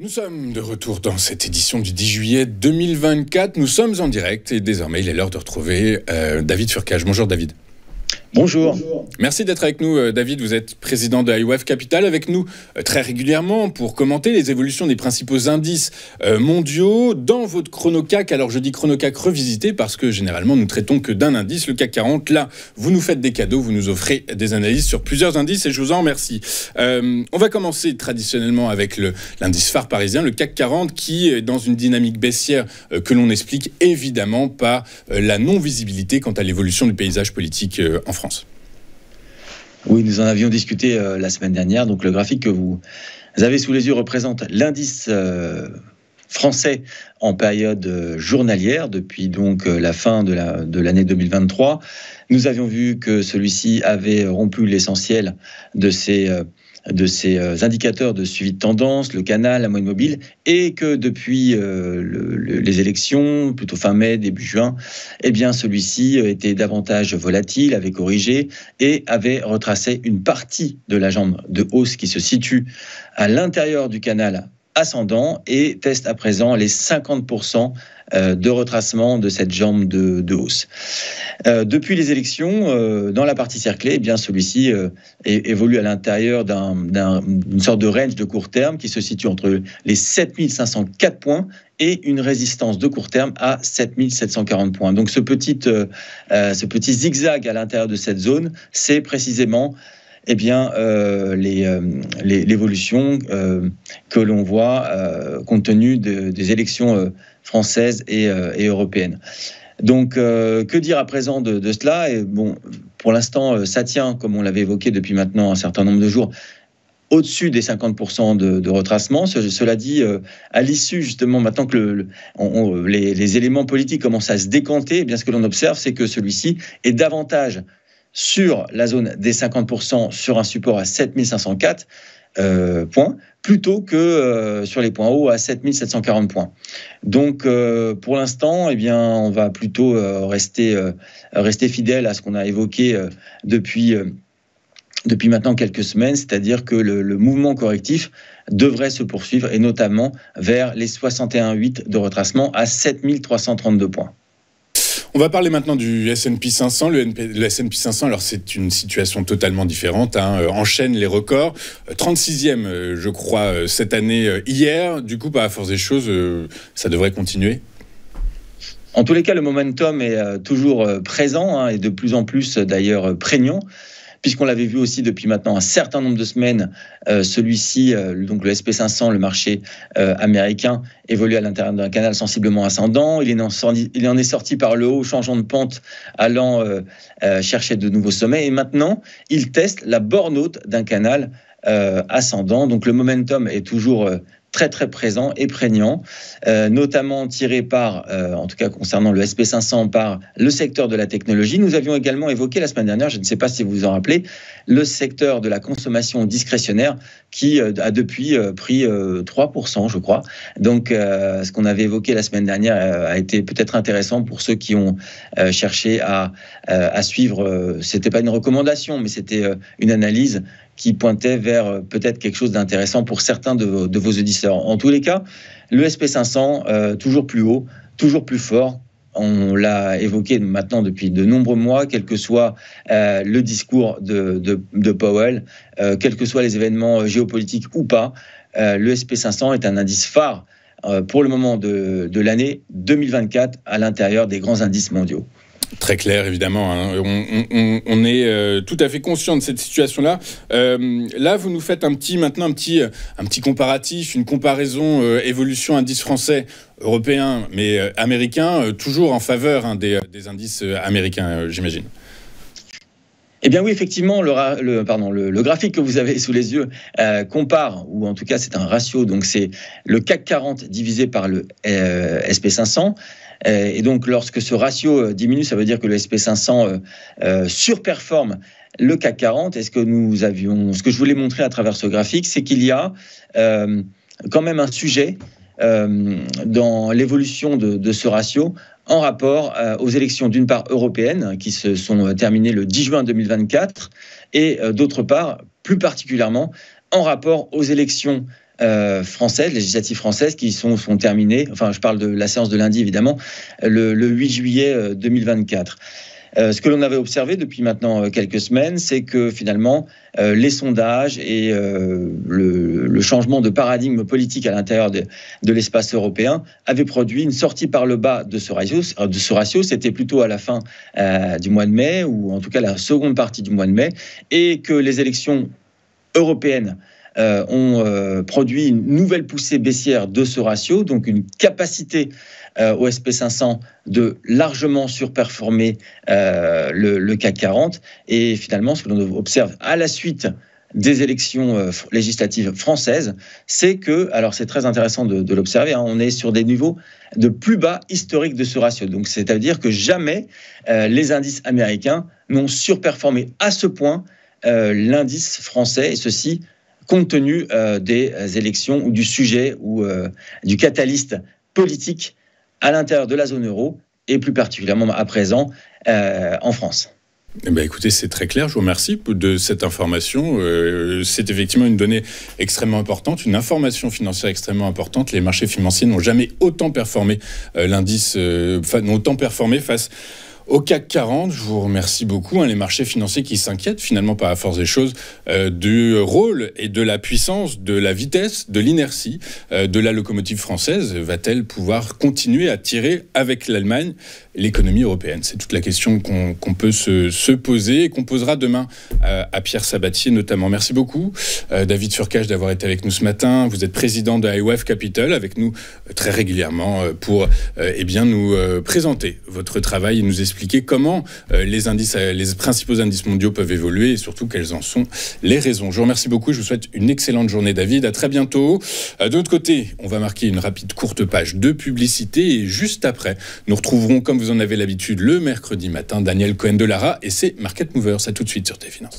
Nous sommes de retour dans cette édition du 10 juillet 2024. Nous sommes en direct et désormais il est l'heure de retrouver David Furcage. Bonjour David. Bonjour. Merci d'être avec nous, David. Vous êtes président de IWF Capital, avec nous très régulièrement pour commenter les évolutions des principaux indices mondiaux dans votre chrono-CAC. Alors je dis chrono-CAC revisité parce que généralement nous traitons que d'un indice, le CAC 40. Là, vous nous faites des cadeaux, vous nous offrez des analyses sur plusieurs indices et je vous en remercie. On va commencer traditionnellement avec l'indice phare parisien, le CAC 40, qui est dans une dynamique baissière que l'on explique évidemment par la non-visibilité quant à l'évolution du paysage politique en France. Oui, nous en avions discuté la semaine dernière. Donc, le graphique que vous avez sous les yeux représente l'indice français en période journalière depuis donc la fin de l'année 2023. Nous avions vu que celui-ci avait rompu l'essentiel de ces indicateurs de suivi de tendance, le canal, la moyenne mobile, et que depuis les élections, plutôt fin mai, début juin, eh bien celui-ci était davantage volatile, avait corrigé et avait retracé une partie de la jambe de hausse qui se situe à l'intérieur du canal ascendant et teste à présent les 50% de retracement de cette jambe de hausse. Depuis les élections, dans la partie cerclée, eh bien celui-ci évolue à l'intérieur d'une sorte de range de court terme qui se situe entre les 7504 points et une résistance de court terme à 7740 points. Donc ce petit zigzag à l'intérieur de cette zone, c'est précisément l'évolution que l'on voit compte tenu des élections françaises et européennes. Donc, que dire à présent de cela ? Et bon, pour l'instant, ça tient, comme on l'avait évoqué depuis maintenant un certain nombre de jours, au-dessus des 50% de retracement. Cela dit, à l'issue, justement, maintenant que les éléments politiques commencent à se décanter, eh bien, ce que l'on observe, c'est que celui-ci est davantage sur la zone des 50% sur un support à 7504 points, plutôt que sur les points hauts à 7740 points. Donc, pour l'instant, eh bien, on va plutôt rester fidèle à ce qu'on a évoqué depuis maintenant quelques semaines, c'est-à-dire que le mouvement correctif devrait se poursuivre, et notamment vers les 61,8 de retracement à 7332 points. On va parler maintenant du S&P 500. Le S&P 500, alors c'est une situation totalement différente, enchaîne les records. 36e, je crois, cette année, hier. Du coup, à force des choses, ça devrait continuer. En tous les cas, le momentum est toujours présent et de plus en plus d'ailleurs prégnant, puisqu'on l'avait vu aussi depuis maintenant un certain nombre de semaines, celui-ci, donc le SP500, le marché américain, évolue à l'intérieur d'un canal sensiblement ascendant. Il en est sorti par le haut, changeant de pente, allant chercher de nouveaux sommets. Et maintenant, il teste la borne haute d'un canal ascendant. Donc le momentum est toujours très très présent et prégnant, notamment tiré par, en tout cas concernant le SP500, par le secteur de la technologie. Nous avions également évoqué la semaine dernière, je ne sais pas si vous vous en rappelez, le secteur de la consommation discrétionnaire qui a depuis pris 3%, je crois. Donc ce qu'on avait évoqué la semaine dernière a été peut-être intéressant pour ceux qui ont cherché à suivre. C'était pas une recommandation, mais c'était une analyse qui pointait vers peut-être quelque chose d'intéressant pour certains de vos auditeurs. En tous les cas, le SP500, toujours plus haut, toujours plus fort. On l'a évoqué maintenant depuis de nombreux mois, quel que soit le discours de Powell, quels que soient les événements géopolitiques ou pas, le SP500 est un indice phare pour le moment de l'année 2024 à l'intérieur des grands indices mondiaux. Très clair, évidemment. On est tout à fait conscient de cette situation-là. Là, vous nous faites un petit comparatif, une comparaison évolution indice français, européen, mais américain, toujours en faveur des indices américains, j'imagine. Eh bien oui, effectivement, le graphique que vous avez sous les yeux compare, ou en tout cas c'est un ratio, donc c'est le CAC 40 divisé par le SP500. Et donc, lorsque ce ratio diminue, ça veut dire que le SP500 surperforme le CAC 40. Et ce que je voulais montrer à travers ce graphique, c'est qu'il y a quand même un sujet dans l'évolution de ce ratio en rapport aux élections, d'une part européennes, qui se sont terminées le 10 juin 2024, et d'autre part, plus particulièrement, en rapport aux élections françaises, législatives françaises, qui sont terminées. Enfin, je parle de la séance de lundi, évidemment, le 8 juillet 2024. Ce que l'on avait observé depuis maintenant quelques semaines, c'est que finalement, les sondages et le changement de paradigme politique à l'intérieur de l'espace européen avaient produit une sortie par le bas de ce ratio. C'était plutôt à la fin du mois de mai, ou en tout cas la seconde partie du mois de mai, et que les élections européennes ont produit une nouvelle poussée baissière de ce ratio, donc une capacité au SP500 de largement surperformer le CAC 40. Et finalement, ce que l'on observe à la suite des élections législatives françaises, c'est que, alors c'est très intéressant de l'observer, hein, on est sur des niveaux de plus bas historiques de ce ratio. Donc c'est-à-dire que jamais les indices américains n'ont surperformé à ce point l'indice français, et ceci compte tenu des élections ou du sujet ou du catalyste politique à l'intérieur de la zone euro et plus particulièrement à présent en France. Eh bien, écoutez, c'est très clair. Je vous remercie de cette information. C'est effectivement une donnée extrêmement importante, une information financière extrêmement importante. Les marchés financiers n'ont jamais autant performé n'ont autant performé face au CAC 40. Je vous remercie beaucoup. Les marchés financiers qui s'inquiètent finalement par la force des choses du rôle et de la puissance, de la vitesse, de l'inertie de la locomotive française. Va-t-elle pouvoir continuer à tirer avec l'Allemagne l'économie européenne? C'est toute la question qu'on peut se poser et qu'on posera demain à Pierre Sabatier notamment. Merci beaucoup David Furcage d'avoir été avec nous ce matin. Vous êtes président de iWave Capital, avec nous très régulièrement pour nous présenter votre travail et nous expliquer comment les principaux indices mondiaux peuvent évoluer et surtout quelles en sont les raisons. Je vous remercie beaucoup. Je vous souhaite une excellente journée, David. À très bientôt. De l'autre côté, on va marquer une rapide courte page de publicité et juste après, nous retrouverons, comme vous en avez l'habitude, le mercredi matin, Daniel Cohen de Lara et ses Market Movers. À tout de suite sur TV Finance.